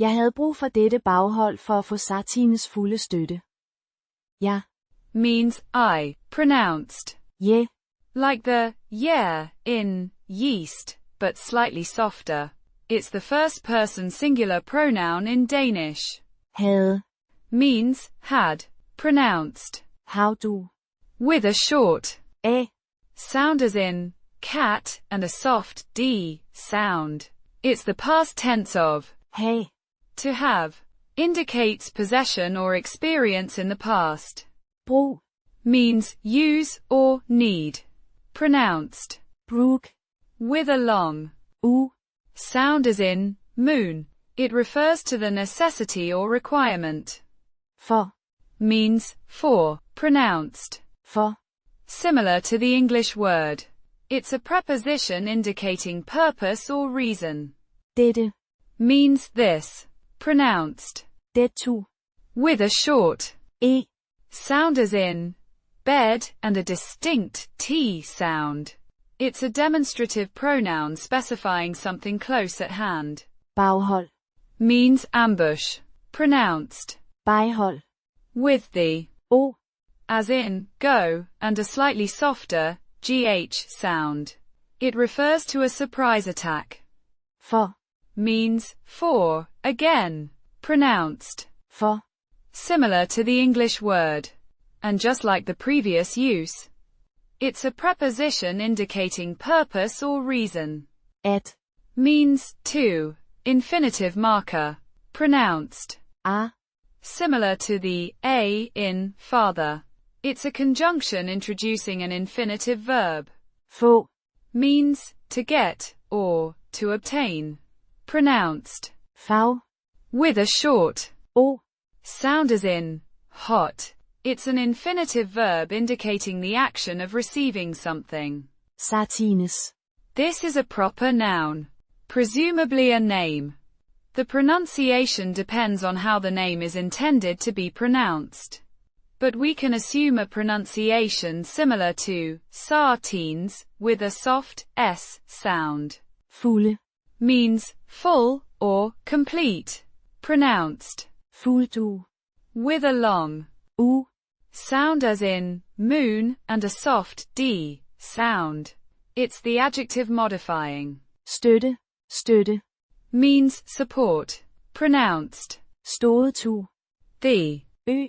Jeg havde brug for dette baghold for at få Sartines fulde støtte. Ja. Means I, pronounced Yeah. like the yeah in yeast, but slightly softer. It's the first person singular pronoun in Danish. Havde. Means had, pronounced Hav-duh. with a short A. sound as in cat and a soft d sound. It's the past tense of Have. to have. Indicates possession or experience in the past. Brug. Means use or need. Pronounced Broog. with a long sound as in moon. It refers to the necessity or requirement. For. Means for. Pronounced For. similar to the English word. It's a preposition indicating purpose or reason. Dette. Means this. Pronounced Det-tuh. with a short E. sound as in bed and a distinct t sound. It's a demonstrative pronoun specifying something close at hand. Baghold. Means ambush. Pronounced Baghold. with the O. as in go and a slightly softer gh sound. It refers to a surprise attack. For. Means for, again. Pronounced For. similar to the English word. And just like the previous use, it's a preposition indicating purpose or reason. At. Means to, infinitive marker. Pronounced A. similar to the a in father. It's a conjunction introducing an infinitive verb. Få. Means to get or to obtain. Pronounced Fav. with a short O. sound as in hot. It's an infinitive verb indicating the action of receiving something. Sartines. This is a proper noun, presumably a name. The pronunciation depends on how the name is intended to be pronounced. But we can assume a pronunciation similar to Sartines, with a soft s sound. Fulde. Means full or complete. Pronounced Fulde. with a long sound as in moon and a soft d sound. It's the adjective modifying Støtte. Støtte. means support. Pronounced Støtte. the Ø.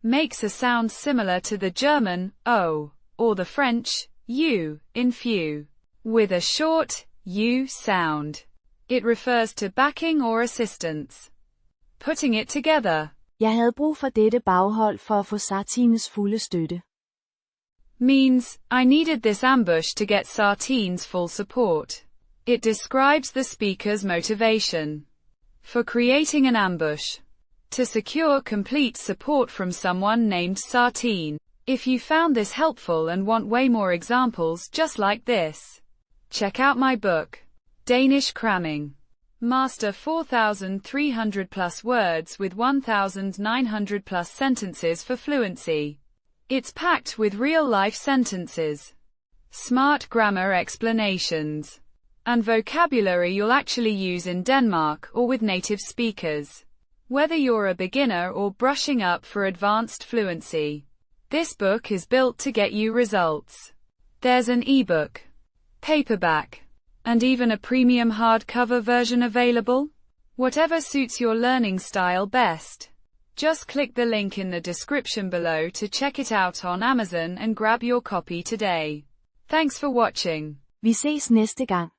makes a sound similar to the German o or the French u in few, with a short u sound. It refers to backing or assistance. Putting it together. Jeg havde brug for dette baghold for at få Sartines fulde støtte. Means, I needed this ambush to get Sartine's full support. It describes the speaker's motivation for creating an ambush to secure complete support from someone named Sartine. If you found this helpful and want way more examples just like this, check out my book, Danish Cramming. Master 4,300 plus words with 1,900 plus sentences for fluency. It's packed with real-life sentences, smart grammar explanations, and vocabulary you'll actually use in Denmark or with native speakers. Whether you're a beginner or brushing up for advanced fluency, this book is built to get you results. There's an ebook, paperback, and even a premium hardcover version available. Whatever suits your learning style best. Just click the link in the description below to check it out on Amazon and grab your copy today. Thanks for watching. Vi ses næste gang.